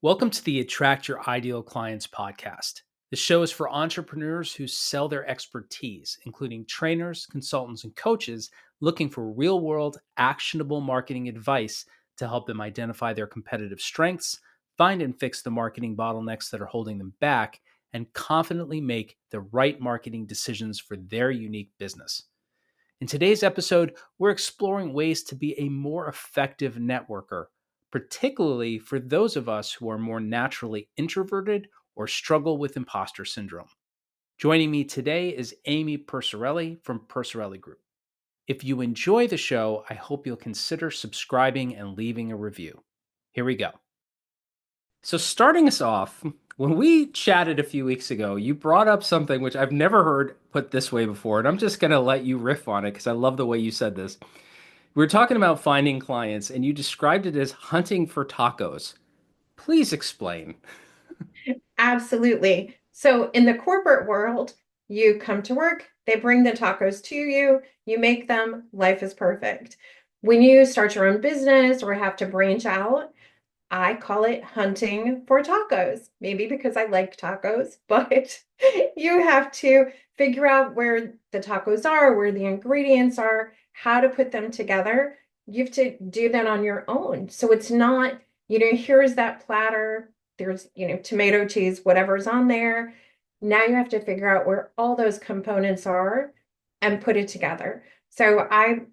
Welcome to the Attract Your Ideal Clients podcast. The show is for entrepreneurs who sell their expertise, including trainers, consultants, and coaches looking for real world, actionable marketing advice to help them identify their competitive strengths, find and fix the marketing bottlenecks that are holding them back, and confidently make the right marketing decisions for their unique business. In today's episode, we're exploring ways to be a more effective networker, particularly for those of us who are more naturally introverted or struggle with imposter syndrome. Joining me today is Amy Purciarele from Purciarele Group. If you enjoy the show, I hope you'll consider subscribing and leaving a review. Here we go. So, starting us off, when we chatted a few weeks ago, you brought up something which I've never heard put this way before, and I'm just going to let you riff on it because I love the way you said this. We were talking about finding clients, and you described it as hunting for tacos. Please explain. Absolutely. So in the corporate world, you come to work, they bring the tacos to you, you make them, life is perfect. When you start your own business or have to branch out, I call it hunting for tacos. Maybe because I like tacos, but you have to figure out where the tacos are, where the ingredients are, how to put them together. You have to do that on your own. So it's not, here's that platter, there's, tomato, cheese, whatever's on there. Now you have to figure out where all those components are and put it together. So I,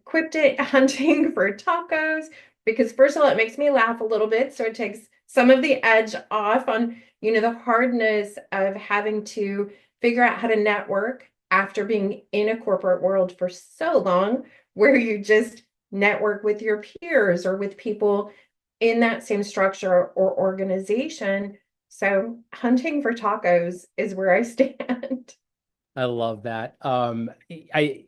quipped it hunting for tacos because first of all, it makes me laugh a little bit. So it takes some of the edge off on, the hardness of having to figure out how to network after being in a corporate world for so long, where you just network with your peers or with people in that same structure or organization. So hunting for tacos is where I stand. I love that. I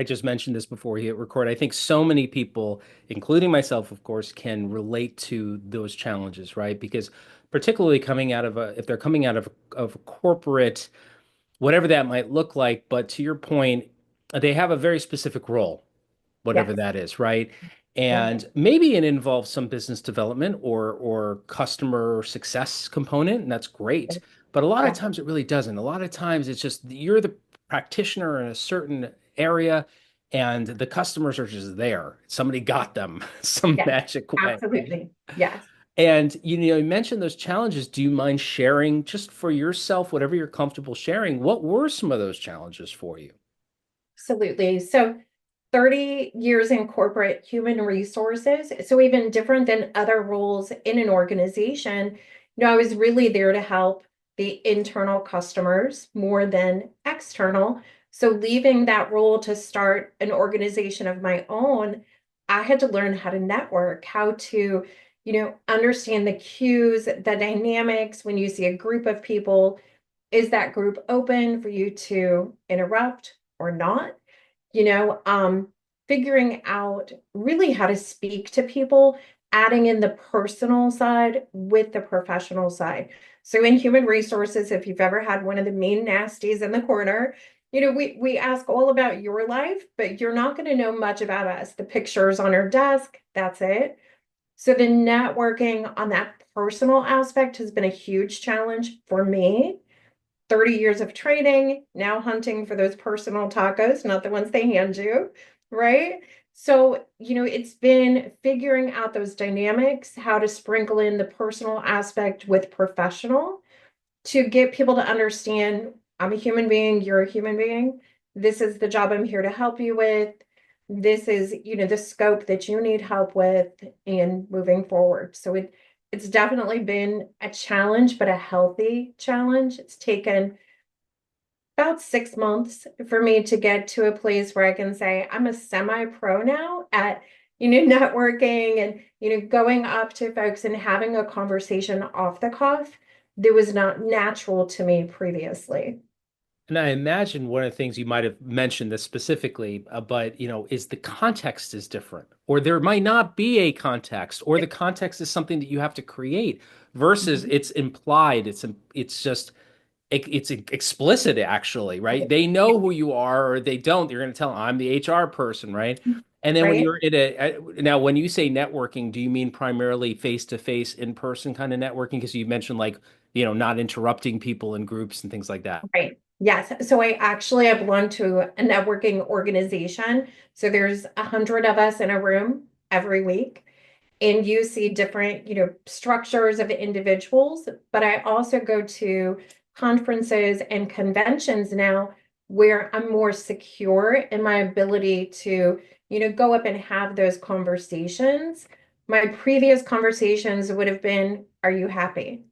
just mentioned this before we hit record. I think so many people, including myself, of course, can relate to those challenges, right? Because particularly coming out of if they're coming out of corporate, whatever that might look like, but to your point, they have a very specific role, whatever Yes. that is, right? Yeah. And maybe it involves some business development or customer success component, and that's great. But a lot of Yeah. times it really doesn't. A lot of times it's just you're the practitioner in a certain area and the customers are just there. Somebody got them some Yes. magic way. Absolutely. Yes. And you mentioned those challenges. Do you mind sharing just for yourself, whatever you're comfortable sharing? What were some of those challenges for you? Absolutely. So 30 years in corporate human resources. So even different than other roles in an organization, I was really there to help the internal customers more than external. So leaving that role to start an organization of my own, I had to learn how to network, how to, understand the cues, the dynamics when you see a group of people. Is that group open for you to interrupt or not? you know, um, Figuring out really how to speak to people, adding in the personal side with the professional side. So in human resources, if you've ever had one of the mean nasties in the corner, we ask all about your life, but you're not going to know much about us. The pictures on our desk, that's it. So the networking on that personal aspect has been a huge challenge for me. 30 years of training, now hunting for those personal tacos, not the ones they hand you, right? So, it's been figuring out those dynamics, how to sprinkle in the personal aspect with professional to get people to understand I'm a human being, you're a human being. This is the job I'm here to help you with. This is, the scope that you need help with and moving forward. So it's definitely been a challenge, but a healthy challenge. It's taken about 6 months for me to get to a place where I can say I'm a semi-pro now at, networking and, going up to folks and having a conversation off the cuff that was not natural to me previously. And I imagine one of the things you might have mentioned this specifically, but is the context is different, or there might not be a context, or the context is something that you have to create versus Mhm. it's implied. It's just it's explicit actually, right? Okay. They Yeah. know who you are, or they don't. You're going to tell them I'm the HR person, right? And then when right? you're in now, when you say networking, do you mean primarily face to face, in person kind of networking? Because you mentioned like, not interrupting people in groups and things like that. Right. Yes. So I belong to a networking organization. So there's 100 of us in a room every week. And you see different, structures of individuals. But I also go to conferences and conventions now where I'm more secure in my ability to, go up and have those conversations. My previous conversations would have been, are you happy?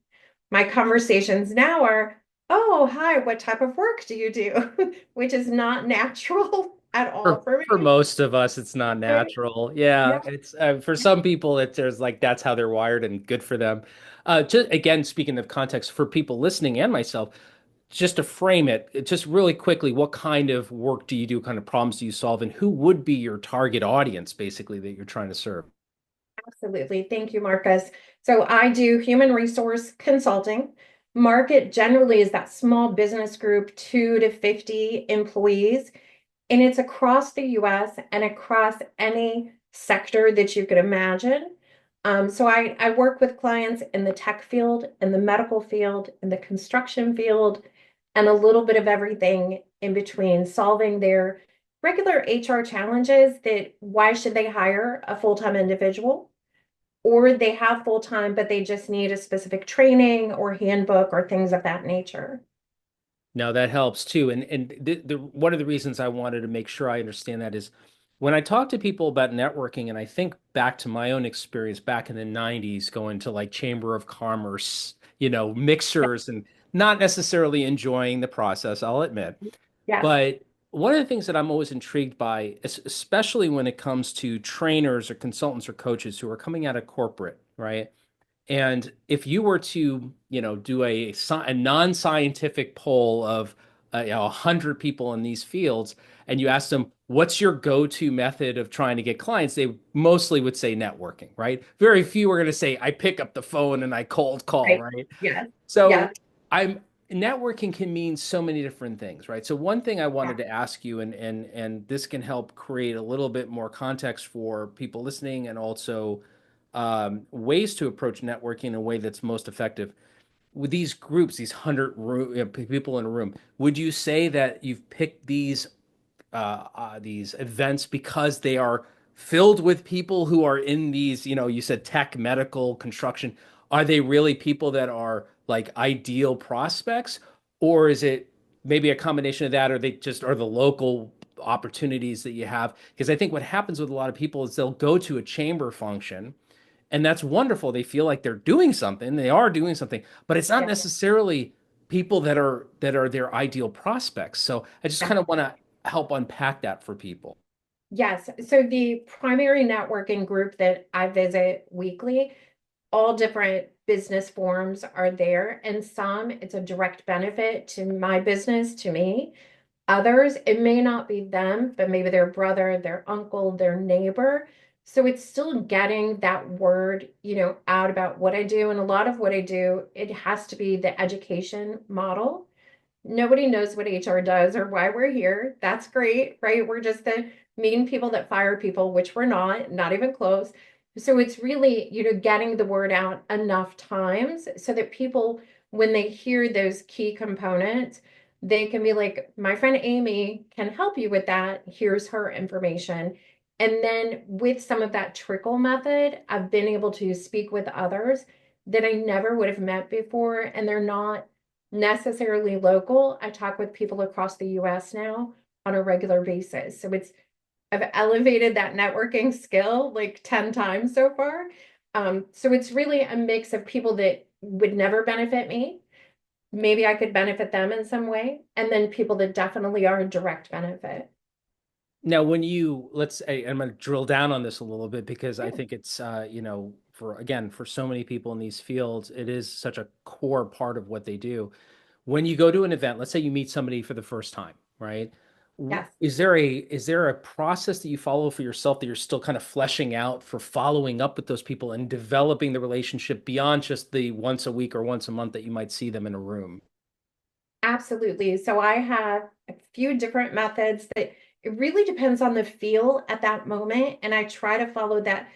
My conversations now are, oh, hi, what type of work do you do? Which is not natural at all for For me. most of us, it's not Right? natural. Yeah, Yeah, it's for some people, there's like that's how they're wired, and good for them. Just again, speaking of context for people listening and myself, just to frame it, just really quickly, what kind of work do you do? What kind of problems do you solve, and who would be your target audience, basically, that you're trying to serve? absolutely. Thank you, Marcus. So I do human resource consulting. Market generally is that small business group, 2 to 50 employees, and it's across the US and across any sector that you could imagine. So I work with clients in the tech field, in the medical field, in the construction field, and a little bit of everything in between, solving their regular HR challenges that why should they hire a full-time individual? Or they have full-time, but they just need a specific training or handbook or things of that nature. No, that helps too. And the one of the reasons I wanted to make sure I understand that is when I talk to people about networking, and I think back to my own experience back in the 90s, going to like Chamber of Commerce, mixers and not necessarily enjoying the process, I'll admit. Yes, But one of the things that I'm always intrigued by, especially when it comes to trainers or consultants or coaches who are coming out of corporate, right? And if you were to, do a non-scientific poll of 100 people in these fields, and you ask them, what's your go-to method of trying to get clients? They mostly would say networking, right? Very few are going to say, I pick up the phone and I cold call, right. right? Yes, So yes, I'm networking can mean so many different things, right? So one thing I wanted yes, to ask you, and this can help create a little bit more context for people listening, and also ways to approach networking in a way that's most effective. With these groups, these 100 people in a room, would you say that you've picked these events because they are filled with people who are in these, you said tech, medical, construction. Are they really people that are like ideal prospects? Or is it maybe a combination of that, or they just are the local opportunities that you have? Because I think what happens with a lot of people is they'll go to a chamber function, and that's wonderful. They feel like they're doing something, they are doing something, but it's not yes, necessarily people that are their ideal prospects. So I just yes. kind of want to help unpack that for people. Yes. So the primary networking group that I visit weekly, all different business forms are there, and some it's a direct benefit to my business, to me. Others, it may not be them, but maybe their brother, their uncle, their neighbor. So it's still getting that word, out about what I do. And a lot of what I do, it has to be the education model. Nobody knows what HR does or why we're here. That's great, right? We're just the mean people that fire people, which we're not even close. So it's really, getting the word out enough times so that people, when they hear those key components, they can be like, my friend Amy can help you with that. Here's her information. And then with some of that trickle method, I've been able to speak with others that I never would have met before, and they're not necessarily local. I talk with people across the US now on a regular basis. So I've elevated that networking skill like 10 times so far. So it's really a mix of people that would never benefit me. Maybe I could benefit them in some way. And then people that definitely are a direct benefit. Now, when let's say, I'm going to drill down on this a little bit because I Yeah. think it's, for so many people in these fields, it is such a core part of what they do. When you go to an event, let's say you meet somebody for the first time, right? Yes. Is there a process that you follow for yourself that you're still kind of fleshing out for following up with those people and developing the relationship beyond just the once a week or once a month that you might see them in a room? Absolutely. So I have a few different methods that It really depends on the feel at that moment, and I try to follow that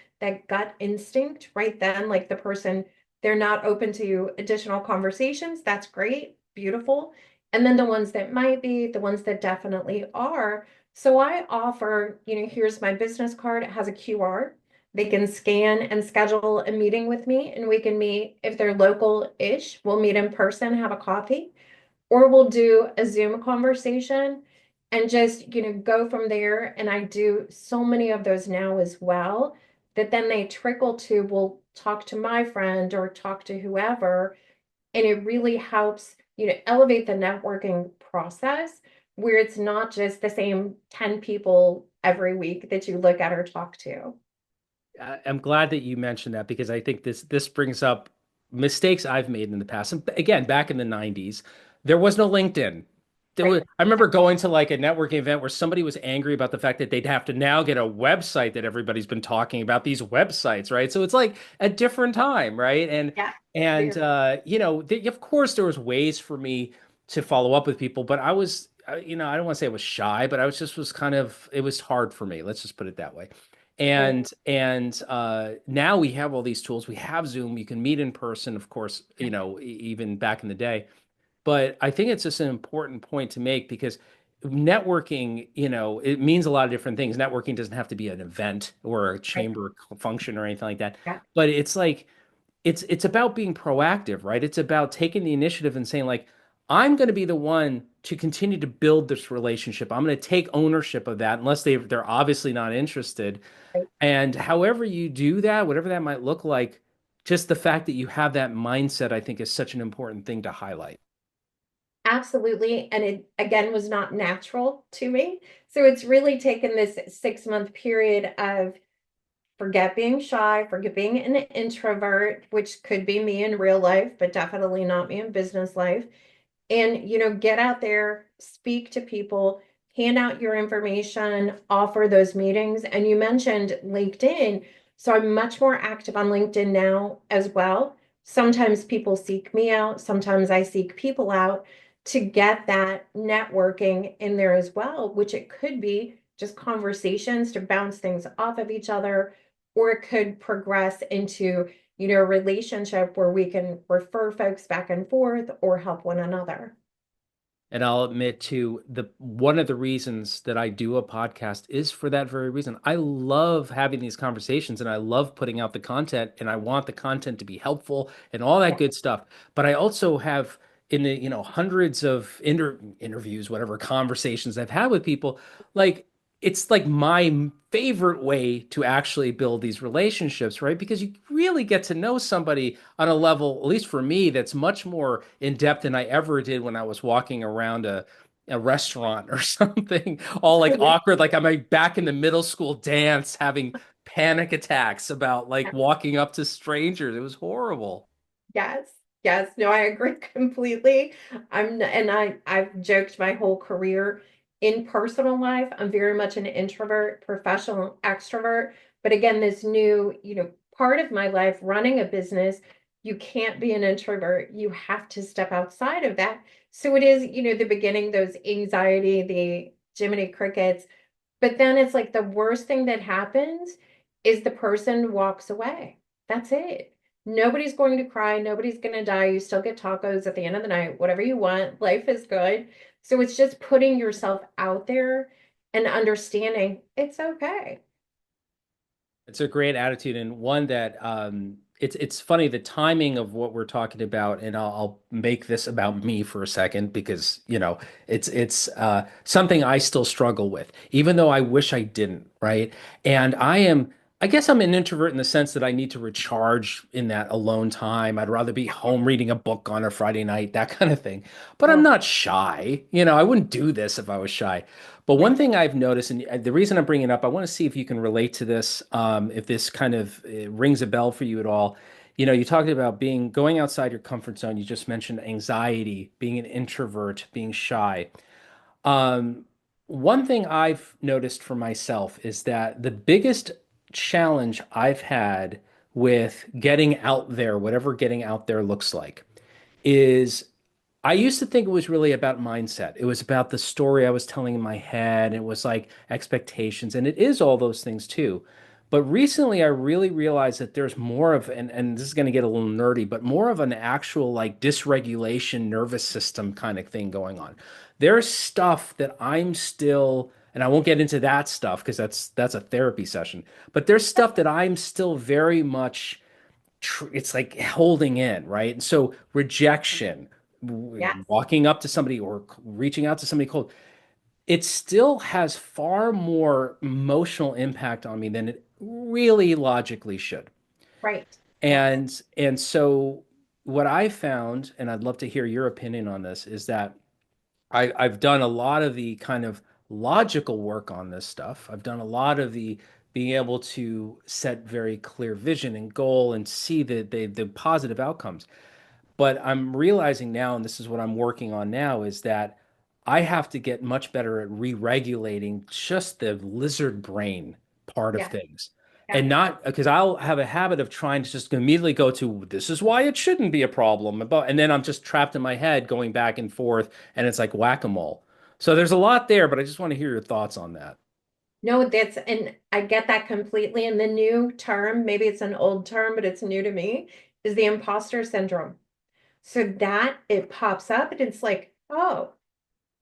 gut instinct right then. Like the person, they're not open to additional conversations. That's great, beautiful. And then the ones that might be, the ones that definitely are. So I offer, here's my business card. It has a QR. They can scan and schedule a meeting with me, and we can meet if they're local-ish. We'll meet in person, have a coffee, or we'll do a Zoom conversation and just, go from there. And I do so many of those now as well that then they trickle to, we'll talk to my friend or talk to whoever. And it really helps, elevate the networking process where it's not just the same 10 people every week that you look at or talk to. I'm glad that you mentioned that because I think this brings up mistakes I've made in the past. And again, back in the 90s, there was no LinkedIn. Right. I remember going to like a networking event where somebody was angry about the fact that they'd have to now get a website that everybody's been talking about, these websites, right? So it's like a different time, right? Yeah. And Very. of course there was ways for me to follow up with people, but I was I don't want to say I was shy, but I was kind of it was hard for me. Let's just put it that way. Right. And now we have all these tools. We have Zoom. You can meet in person, of course, even back in the day. But I think it's just an important point to make because networking, it means a lot of different things. Networking doesn't have to be an event or a Right. chamber function or anything like that. Yeah. But it's like it's about being proactive, right? It's about taking the initiative and saying like, I'm going to be the one to continue to build this relationship. I'm going to take ownership of that, unless they're obviously not interested. Right. And however you do that, whatever that might look like, just the fact that you have that mindset, I think, is such an important thing to highlight. Absolutely. And it again was not natural to me. So it's really taken this 6 month period of forget being shy, forget being an introvert, which could be me in real life, but definitely not me in business life, and get out there, speak to people, hand out your information, offer those meetings. And you mentioned LinkedIn, so I'm much more active on LinkedIn now as well. Sometimes people seek me out, sometimes I seek people out to get that networking in there as well, which it could be just conversations to bounce things off of each other, or it could progress into a relationship where we can refer folks back and forth or help one another. And I'll admit to the one of the reasons that I do a podcast is for that very reason. I love having these conversations and I love putting out the content and I want the content to be helpful and all that Yeah. good stuff. But I also have in the, hundreds of interviews, whatever conversations I've had with people, like it's like my favorite way to actually build these relationships, right? Because you really get to know somebody on a level, at least for me, that's much more in depth than I ever did when I was walking around a restaurant or something, all like awkward, like I'm like back in the middle school dance having panic attacks about like walking up to strangers. It was horrible. Yes. Yes. No, I agree completely. And I've joked my whole career in personal life. I'm very much an introvert, professional extrovert. But again, this new, part of my life, running a business, you can't be an introvert. You have to step outside of that. So it is, the beginning, those anxiety, the Jiminy Crickets. But then it's like the worst thing that happens is the person walks away. That's it. Nobody's going to cry. Nobody's going to die. You still get tacos at the end of the night, whatever you want. Life is good. So it's just putting yourself out there and understanding it's okay. It's a great attitude and one that it's funny the timing of what we're talking about, and I'll make this about me for a second because it's something I still struggle with, even though I wish I didn't, right? And I guess I'm an introvert in the sense that I need to recharge in that alone time. I'd rather be home reading a book on a Friday night, that kind of thing. But I'm Oh, not shy. I wouldn't do this if I was shy. But one right. thing I've noticed, and the reason I'm bringing it up, I want to see if you can relate to this, if this kind of rings a bell for you at all. You talked about going outside your comfort zone. You just mentioned anxiety, being an introvert, being shy. Um, One thing I've noticed for myself is that the biggest challenge I've had with getting out there, whatever getting out there looks like, is I used to think it was really about mindset. It was about the story I was telling in my head. It was like expectations, and it is all those things too. But recently, I really realized that there's more of, and this is going to get a little nerdy, but more of an actual like dysregulation nervous system kind of thing going on. There's stuff that I'm still, and I won't get into that stuff because that's a therapy session, but there's stuff that I'm still very much it's like holding in, right? And so rejection, Yes. walking up to somebody or reaching out to somebody cold, it still has far more emotional impact on me than it really logically should. Right. Yes. And so what I found, and I'd love to hear your opinion on this, is that I've done a lot of the kind of logical work on this stuff. I've done a lot of the being able to set very clear vision and goal and see the positive outcomes. But I'm realizing now, and this is what I'm working on now, is that I have to get much better at re-regulating just the lizard brain part of Yes. things. Yes. And not because I'll have a habit of trying to just immediately go to this is why it shouldn't be a problem. And then I'm just trapped in my head going back and forth, and it's like whack-a-mole. So there's a lot there, but I just want to hear your thoughts on that. No, and I get that completely. And the new term, maybe it's an old term, but it's new to me, is the imposter syndrome. So that it pops up and it's like, oh,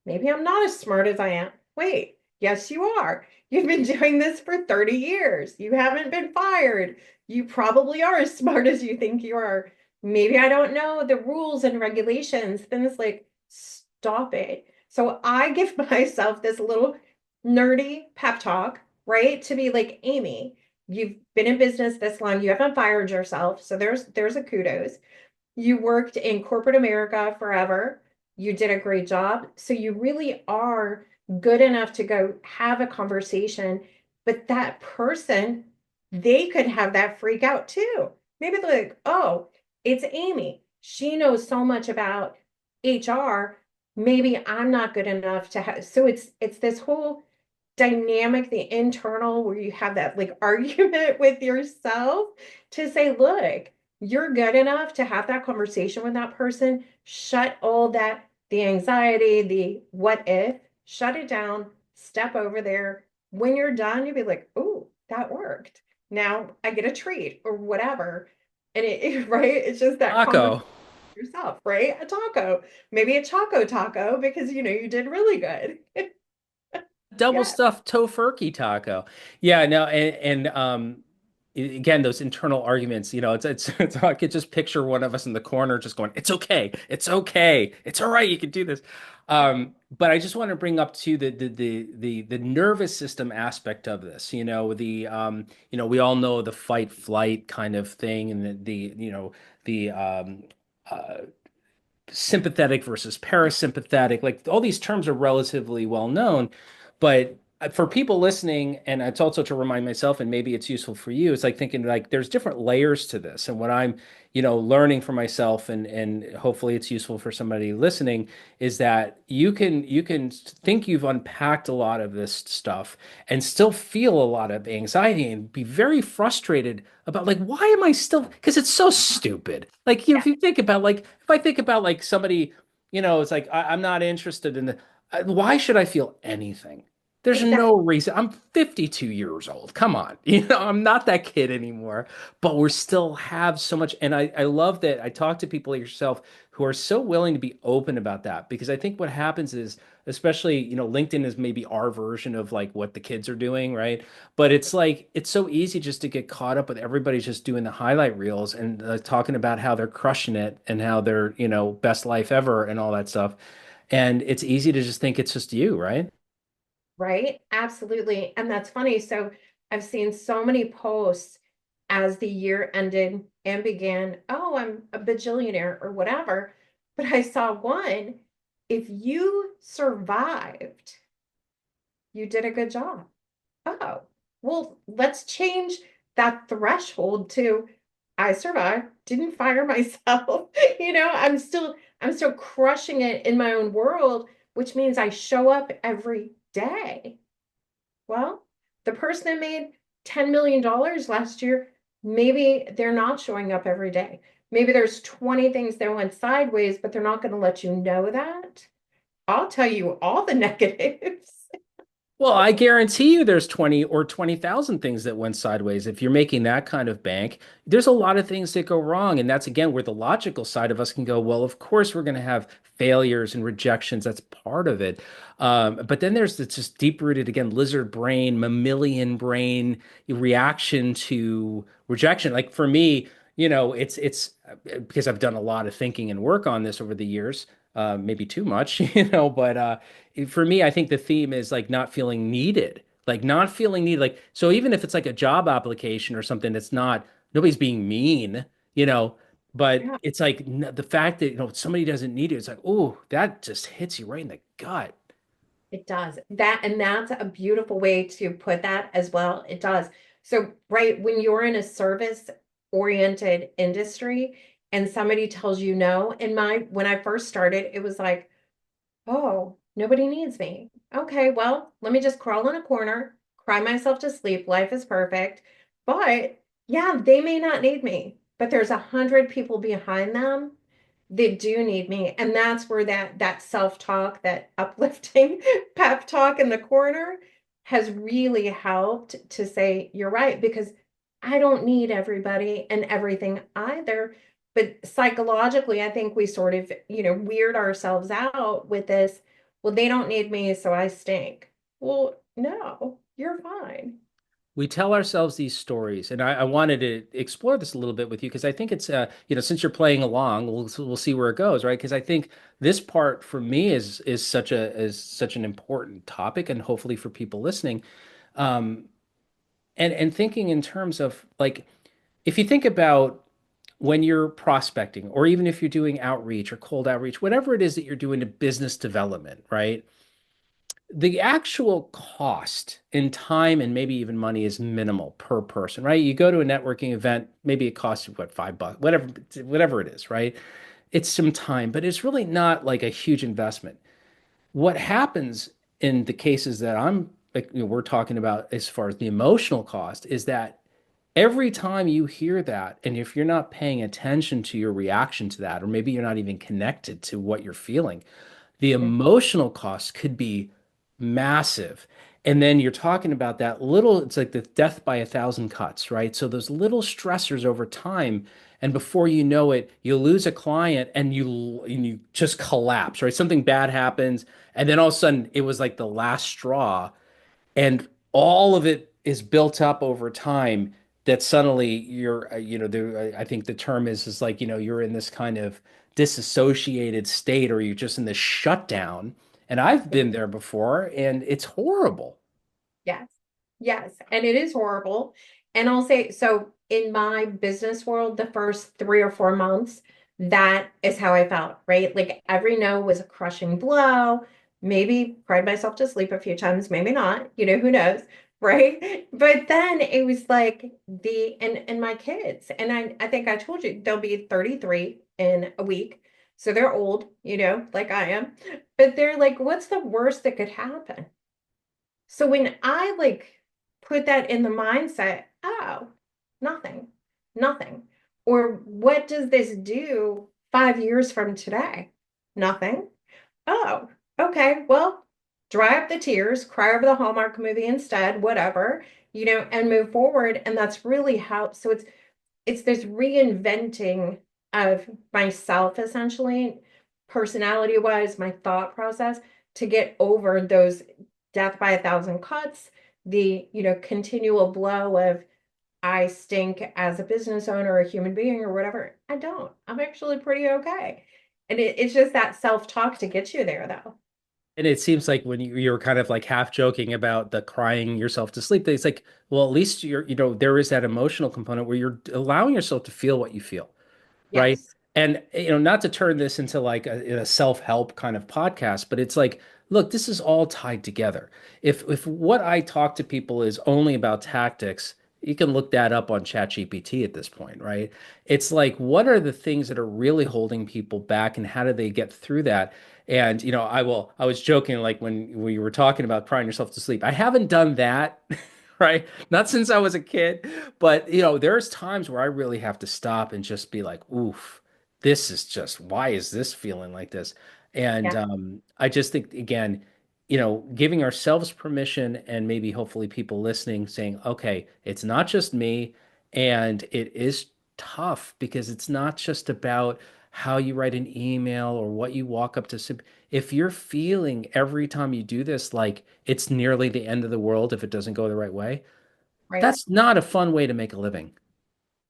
maybe I'm not as smart as I am. Wait, yes, you are. You've been doing this for 30 years. You haven't been fired. You probably are as smart as you think you are. Maybe I don't know the rules and regulations. Then it's like, stop it. So I give myself this little nerdy pep talk, right? To be like, Amy, you've been in business this long. You haven't fired yourself. So there's a kudos. You worked in corporate America forever. You did a great job. So you really are good enough to go have a conversation. But that person, they could have that freak out too. Maybe they're like, oh, it's Amy. She knows so much about HR. Maybe I'm not good enough to have. So it's this whole dynamic, the internal, where you have that like argument with yourself to say, look, you're good enough to have that conversation with that person. Shut all that, the anxiety, the what if, shut it down, step over there. When you're done, you'll be like, oh, that worked. Now I get a treat or whatever. And right, it's just that conversation Taco. with yourself, right? A taco, maybe a choco taco because you did really good. Double Yeah, stuffed tofurkey taco. Yeah, no, again, those internal arguments, it's I could just picture one of us in the corner just going, "It's okay, it's okay, it's all right, you can do this." But I just want to bring up to the nervous system aspect of this. We all know the fight flight kind of thing, and the uh, sympathetic versus parasympathetic. Like all these terms are relatively well known, but for people listening, and it's also to remind myself, and maybe it's useful for you, it's like thinking like there's different layers to this. And what I'm, learning for myself and hopefully it's useful for somebody listening is that you can think you've unpacked a lot of this stuff and still feel a lot of anxiety and be very frustrated about like why am I still because it's so stupid. Like yeah, if you think about like if I think about like somebody, it's like I'm not interested in the why should I feel anything? There's exactly. no reason. I'm 52 years old. Come on. I'm not that kid anymore, but we're still have so much. And I love that I talk to people like yourself who are so willing to be open about that because I think what happens is, especially, LinkedIn is maybe our version of like what the kids are doing, right? But it's like, it's so easy just to get caught up with everybody's just doing the highlight reels and talking about how they're crushing it and how they're, best life ever and all that stuff. And it's easy to just think it's just you, right? Right? Absolutely. And that's funny. So I've seen so many posts as the year ended and began, oh, I'm a bajillionaire or whatever. But I saw one, if you survived, you did a good job. Oh, well, let's change that threshold to I survived, didn't fire myself. I'm still crushing it in my own world, which means I show up every day. Well, the person that made $10 million last year, maybe they're not showing up every day. Maybe there's 20 things that went sideways, but they're not going to let you know that. I'll tell you all the negatives. Well, I guarantee you there's 20 or 20,000 things that went sideways. If you're making that kind of bank, there's a lot of things that go wrong. And that's again where the logical side of us can go, well, of course we're going to have failures and rejections. That's part of it. But then there's this just deep-rooted, again, lizard brain, mammalian brain reaction to rejection. Like for me, it's because I've done a lot of thinking and work on this over the years, maybe too much, but for me, I think the theme is like not feeling needed, like not feeling needed. Like, so even if it's like a job application or something that's not, nobody's being mean, you know, but Yeah, it's like the fact that, somebody doesn't need it, it's like, oh, that just hits you right in the gut. it does. And that's a beautiful way to put that as well. It does. So, right, when you're in a service oriented industry and somebody tells you no, when I first started, it was like, oh, nobody needs me. Okay, well, let me just crawl in a corner, cry myself to sleep. Life is perfect. But yeah, they may not need me, but there's 100 people behind them that do need me. And that's where that self-talk, that uplifting pep talk in the corner has really helped to say, you're right, because I don't need everybody and everything either. But psychologically, I think we sort of, weird ourselves out with this. Well, they don't need me, so I stink. Well, no, you're fine. We tell ourselves these stories, and I wanted to explore this a little bit with you because I think it's, since you're playing along, we'll see where it goes, right? Because I think this part for me is such an important topic, and hopefully for people listening, um, and thinking in terms of like if you think about when you're prospecting, or even if you're doing outreach or cold outreach, whatever it is that you're doing to business development, right? The actual cost in time and maybe even money is minimal per person, right? You go to a networking event, maybe it costs you what, $5, whatever it is, right? It's some time, but it's really not like a huge investment. What happens in the cases that we're talking about as far as the emotional cost is that every time you hear that, and if you're not paying attention to your reaction to that, or maybe you're not even connected to what you're feeling, the emotional cost could be massive. And then you're talking about that little, it's like the death by a thousand cuts, right? So those little stressors over time, and before you know it, you lose a client and you just collapse, right? Something bad happens, and then all of a sudden it was like the last straw, and all of it is built up over time that suddenly you're I think the term is like you're in this kind of disassociated state, or you're just in this shutdown, and I've been there before and it's horrible. Yes. Yes. And it is horrible. And I'll say, so in my business world, the first 3 or 4 months, that is how I felt, right? Like every no was a crushing blow. Maybe cried myself to sleep a few times, maybe not, who knows, right? But then it was like and my kids, and I think I told you they'll be 33 in a week. So they're old, like I am. But they're like, what's the worst that could happen? So when I like put that in the mindset, oh, nothing, nothing. Or what does this do 5 years from today? Nothing. Oh, okay. Well, dry up the tears, cry over the Hallmark movie instead, whatever, and move forward. And that's really how, so it's this reinventing of myself essentially, personality wise, my thought process to get over those death by a thousand cuts, the continual blow of I stink as a business owner, a human being, or whatever. I don't. I'm actually pretty okay. And it's just that self-talk to get you there though. And it seems like when you were kind of like half joking about the crying yourself to sleep, it's like, well, at least there is that emotional component where you're allowing yourself to feel what you feel, right? Yes. And not to turn this into like a self-help kind of podcast, but it's like, look, this is all tied together. If what I talk to people is only about tactics, you can look that up on ChatGPT at this point, right? It's like, what are the things that are really holding people back, and how do they get through that? And I was joking like when we were talking about crying yourself to sleep. I haven't done that. right? Not since I was a kid, but there's times where I really have to stop and just be like, oof, this is just, why is this feeling like this? And Yeah, I just think, again, giving ourselves permission and maybe hopefully people listening saying, okay, it's not just me. And it is tough because it's not just about how you write an email or what you walk up to. If you're feeling every time you do this like it's nearly the end of the world if it doesn't go the right way, right. that's not a fun way to make a living.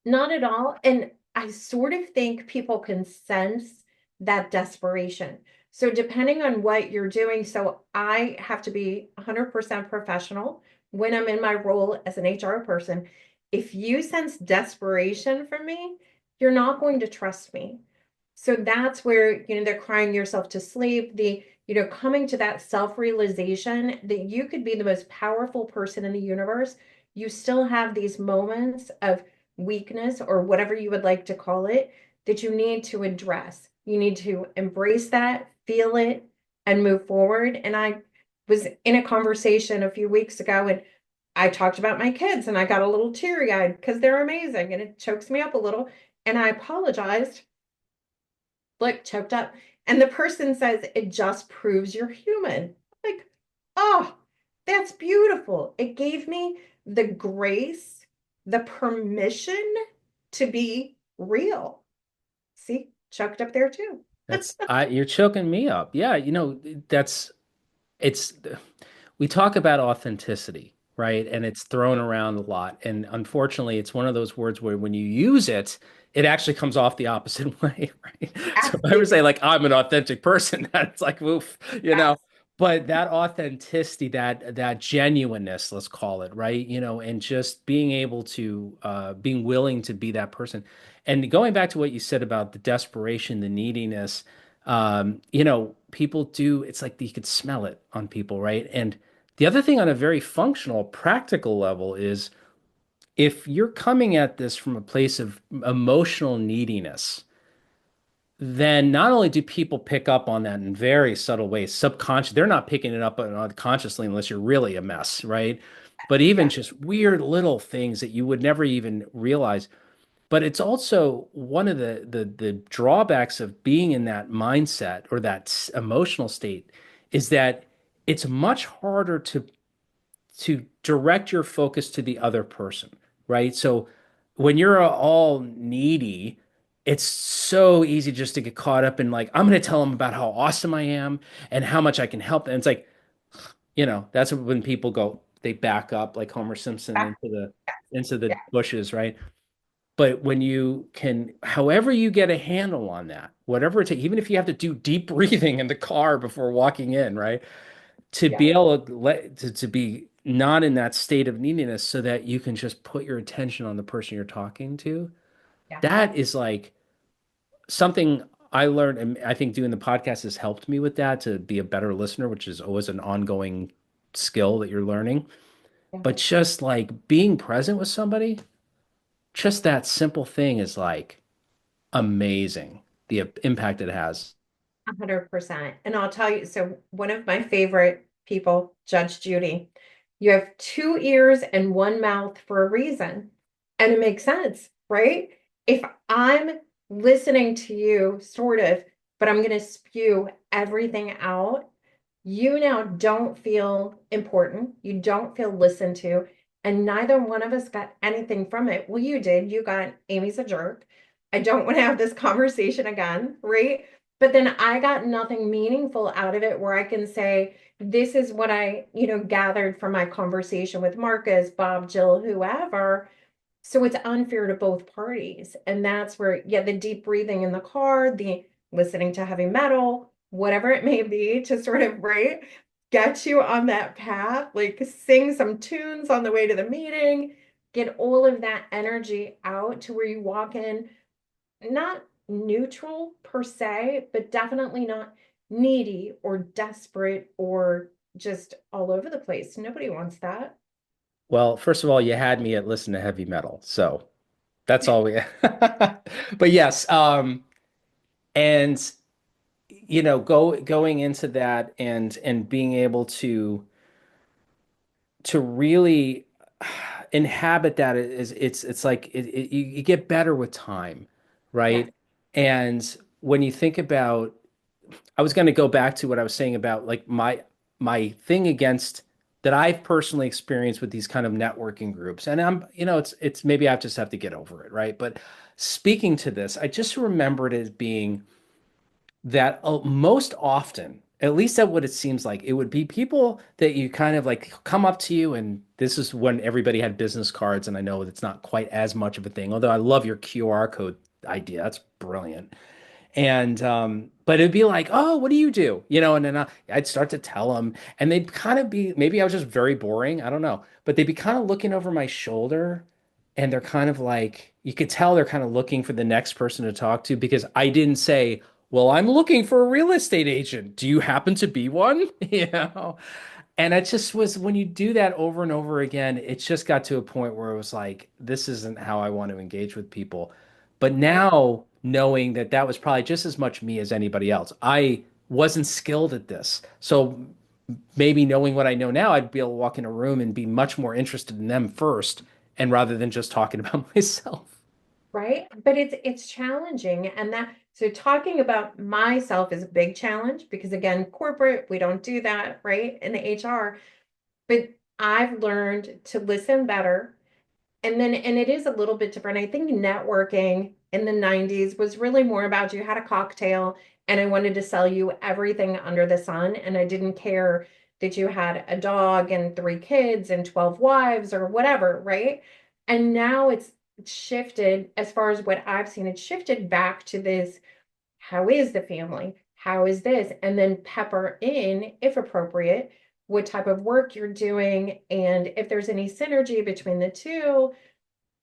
Not at all. And I sort of think people can sense that desperation. So, depending on what you're doing, so I have to be 100% professional when I'm in my role as an HR person. If you sense desperation from me, you're not going to trust me. So that's where, they're crying yourself to sleep, coming to that self-realization that you could be the most powerful person in the universe. You still have these moments of weakness or whatever you would like to call it that you need to address. You need to embrace that, feel it, and move forward. And I was in a conversation a few weeks ago and I talked about my kids and I got a little teary eyed because they're amazing and it chokes me up a little. And I apologized, like choked up. And the person says, it just proves you're human. Like, oh, that's beautiful. It gave me the grace, the permission to be real. See, choked up there too. You're choking me up. Yeah, that's it's we talk about authenticity, right? And it's thrown around a lot. And unfortunately, it's one of those words where when you use it, it actually comes off the opposite way, right? So if I ever Absolutely. say like I'm an authentic person, that's like oof, you know. Yes. But that authenticity, that genuineness, let's call it, right? And just being able to being willing to be that person. And going back to what you said about the desperation, the neediness, people do, it's like you could smell it on people, right? And the other thing on a very functional, practical level is if you're coming at this from a place of emotional neediness, then not only do people pick up on that in very subtle ways, subconscious, they're not picking it up unconsciously unless you're really a mess, right? But even Yeah. just weird little things that you would never even realize. But it's also one of the drawbacks of being in that mindset or that emotional state is that it's much harder to direct your focus to the other person, right? So when you're all needy, it's so easy just to get caught up in like, I'm going to tell them about how awesome I am and how much I can help them. It's like, that's when people go, they back up like Homer Simpson Yeah. into the Yeah. bushes, right? But when you can, however you get a handle on that, whatever it takes, even if you have to do deep breathing in the car before walking in, right? To Yeah. be able to be not in that state of neediness so that you can just put your attention on the person you're talking to. Yeah. That is like something I learned, and I think doing the podcast has helped me with that to be a better listener, which is always an ongoing skill that you're learning. Yeah. But just like being present with somebody, just that simple thing is like amazing, the impact it has. 100%. And I'll tell you, so one of my favorite people, Judge Judy, you have two ears and one mouth for a reason. And it makes sense, right? If I'm listening to you, sort of, but I'm going to spew everything out, you now don't feel important. You don't feel listened to. And neither one of us got anything from it. Well, you did. You got Amy's a jerk. I don't want to have this conversation again, right? But then I got nothing meaningful out of it where I can say, this is what I, gathered from my conversation with Marcus, Bob, Jill, whoever. So it's unfair to both parties. And that's where, yeah, the deep breathing in the car, the listening to heavy metal, whatever it may be to sort of, right, get you on that path, like sing some tunes on the way to the meeting, get all of that energy out to where you walk in, not neutral per se, but definitely not needy or desperate or just all over the place. Nobody wants that. Well, first of all, you had me at listen to heavy metal, so that's all we. But yes, and going into that and being able to really. inhabit that is it's like you get better with time, Yes. right? And when you think about, I was going to go back to what I was saying about like my thing against that I've personally experienced with these kind of networking groups. And it's maybe I just have to get over it, right? But speaking to this, I just remember it as being that most often, at least at what it seems like, it would be people that you kind of like come up to you, and this is when everybody had business cards, and I know it's not quite as much of a thing, although I love your QR code idea. That's brilliant. And but it'd be like, oh, what do you do? And then I'd start to tell them, and they'd kind of be, maybe I was just very boring, I don't know, but they'd be kind of looking over my shoulder, and they're kind of like, you could tell they're kind of looking for the next person to talk to because I didn't say, well, I'm looking for a real estate agent. Do you happen to be one? And it just was, when you do that over and over again, it just got to a point where it was like, this isn't how I want to engage with people. But Right. now, knowing that that was probably just as much me as anybody else, I wasn't skilled at this. So maybe knowing what I know now, I'd be able to walk in a room and be much more interested in them first, and rather than just talking about myself. Right. But it's challenging. And that, so talking about myself is a big challenge because again, corporate, we don't do that, right? In the HR. But I've learned to listen better. And then, and it is a little bit different. I think networking in the 90s was really more about you had a cocktail and I wanted to sell you everything under the sun. And I didn't care that you had a dog and three kids and 12 wives or whatever, right? And now it's shifted as far as what I've seen, it's shifted back to this, how is the family? How is this? And then pepper in, if appropriate, what type of work you're doing and if there's any synergy between the two.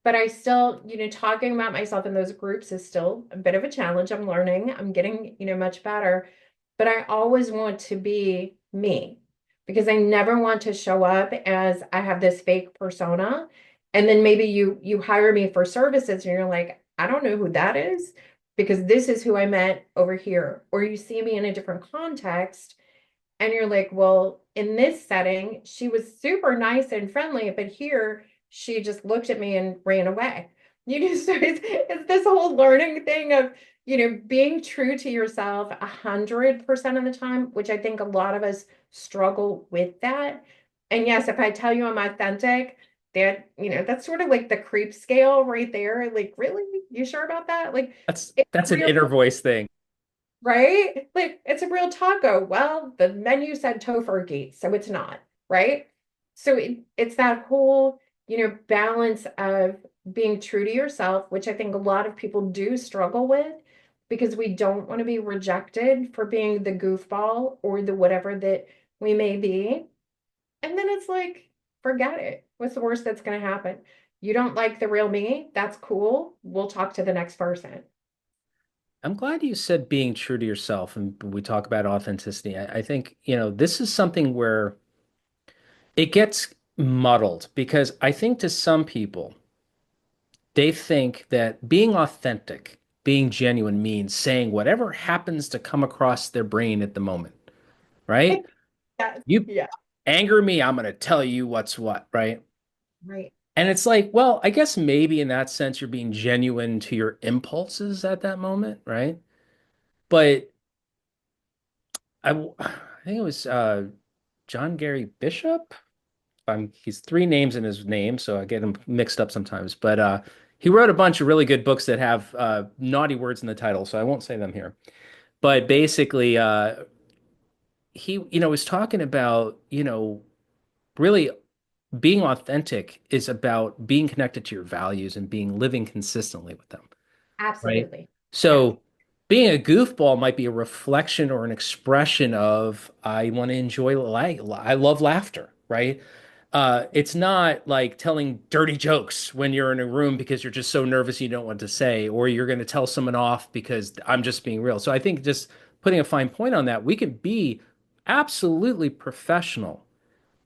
But I still, talking about myself in those groups is still a bit of a challenge. I'm learning, I'm getting, much better. But I always want to be me because I never want to show up as I have this fake persona. And then maybe you hire me for services and you're like, I don't know who that is because this is who I met over here. Or you see me in a different context and you're like, well, in this setting, she was super nice and friendly, but here she just looked at me and ran away. So it's this whole learning thing of, being true to yourself 100% of the time, which I think a lot of us struggle with that. And yes, if I tell you I'm authentic, that's sort of like the creep scale right there. Like, really? You sure about that? Like, it's That's an real. inner voice thing. Right? Like it's a real taco. Well, the menu said tofurkey, so it's not, right? So it's that whole, balance of being true to yourself, which I think a lot of people do struggle with because we don't want to be rejected for being the goofball or the whatever that we may be. And then it's like, forget it. What's the worst that's going to happen? You don't like the real me? That's cool. We'll talk to the next person. I'm glad you said being true to yourself, and we talk about authenticity. I think, this is something where it gets muddled because I think to some people, they think that being authentic, being genuine means saying whatever happens to come across their brain at the moment, right? Yes. You Yeah. anger me, I'm going to tell you what's what, right? Right. And it's like, well, I guess maybe in that sense, you're being genuine to your impulses at that moment, right? But I think it was John Gary Bishop. He's three names in his name, so I get him mixed up sometimes. But he wrote a bunch of really good books that have naughty words in the title, so I won't say them here. But basically, he, was talking about, really being authentic is about being connected to your values and being living consistently with them, right? Absolutely. Yes. So being a goofball might be a reflection or an expression of I want to enjoy life. I love laughter, right? It's not like telling dirty jokes when you're in a room because you're just so nervous you don't want to say, or you're going to tell someone off because I'm just being real. So I think just putting a fine point on that, we can be absolutely professional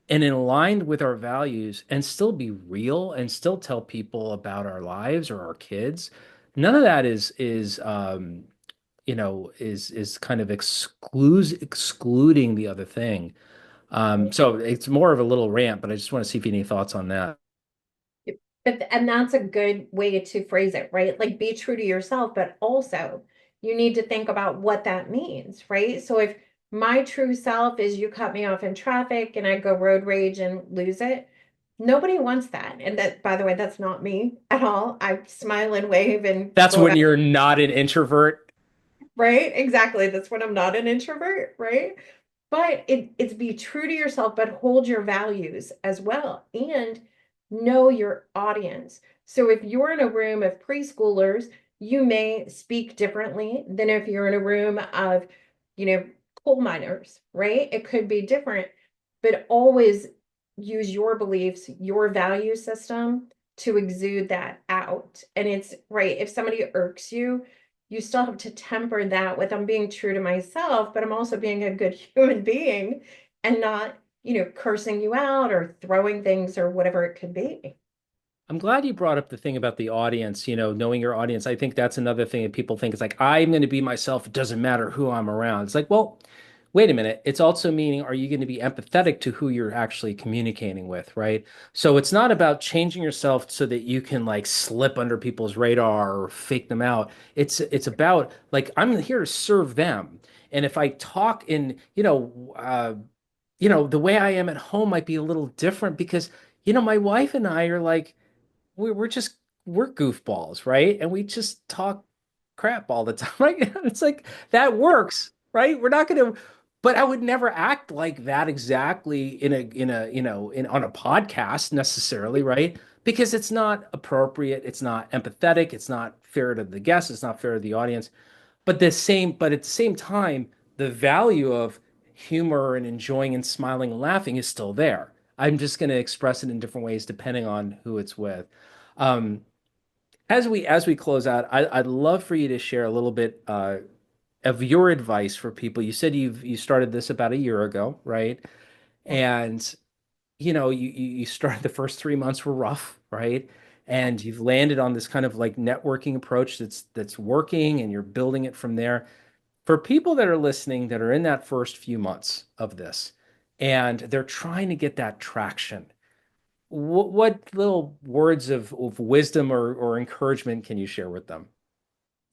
and aligned with our values and still be real and still tell people about our lives or our kids. None of that is kind of excluding the other thing. Right. So it's more of a little rant, but I just want to see if you have any thoughts on that. But and that's a good way to phrase it, right? Like be true to yourself, but also you need to think about what that means, right? So if my true self is you cut me off in traffic and I go road rage and lose it, nobody wants that. And that, by the way, that's not me at all. I smile and wave and That's go when about, you're not an introvert. right? Exactly. That's when I'm not an introvert, right? But it's be true to yourself, but hold your values as well and know your audience. So if you're in a room of preschoolers, you may speak differently than if you're in a room of, you know, coal miners, right? It could be different, but always use your beliefs, your value system to exude that out. And it's right. If somebody irks you, you still have to temper that with I'm being true to myself, but I'm also being a good human being and not, cursing you out or throwing things or whatever it could be. I'm glad you brought up the thing about the audience, knowing your audience. I think that's another thing that people think is like, I'm going to be myself. It doesn't matter who I'm around. It's like, well, wait a minute. It's also meaning, are you going to be empathetic to who you're actually communicating with, right? So it's not about changing yourself so that you can like slip under people's radar or fake them out. It's about like, I'm here to serve them. And if I talk in, the way I am at home might be a little different because, my wife and I are like, we're just we're goofballs, right? And we just talk crap all the time, right? It's like that works, right? We're not gonna, but I would never act like that exactly in on a podcast necessarily, right? Because it's not appropriate, it's not empathetic, it's not fair to the guests, it's not fair to the audience. But at the same time, the value of humor and enjoying and smiling and laughing is still there. I'm just going to express it in different ways depending on who it's with. Um, as we close out, I'd love for you to share a little bit of your advice for people. You said you started this about a year ago, right? Yeah. And you started the first 3 months were rough, right? And you've landed on this kind of like networking approach that's working, and you're building it from there. For people that are listening that are in that first few months of this, and they're trying to get that traction, what little words of wisdom or encouragement can you share with them?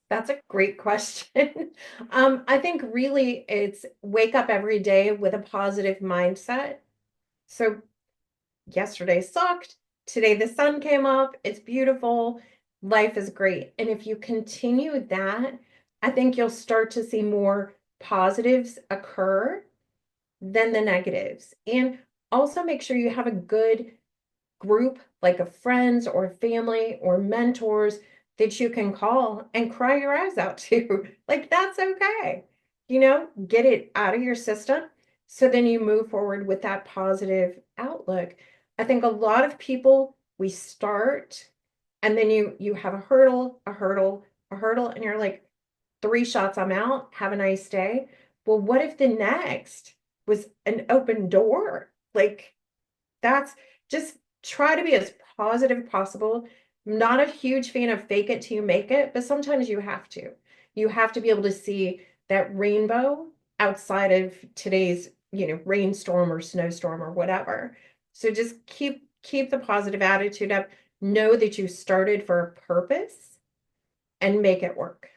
That's a great question. I think really it's wake up every day with a positive mindset. So yesterday sucked. Today the sun came up. It's beautiful. Life is great. And if you continue that, I think you'll start to see more positives occur than the negatives. And also make sure you have a good group, like of friends or family or mentors that you can call and cry your eyes out to. Like, that's okay. Get it out of your system. So then you move forward with that positive outlook. I think a lot of people, we start and then you have a hurdle, a hurdle, a hurdle, and you're like, 3 shots, I'm out. Have a nice day. Well, what if the next was an open door? Like, that's just try to be as positive as possible. I'm not a huge fan of fake it till you make it, but sometimes you have to. You have to be able to see that rainbow outside of today's, rainstorm or snowstorm or whatever. So just keep the positive attitude up. Know that you started for a purpose and make it work.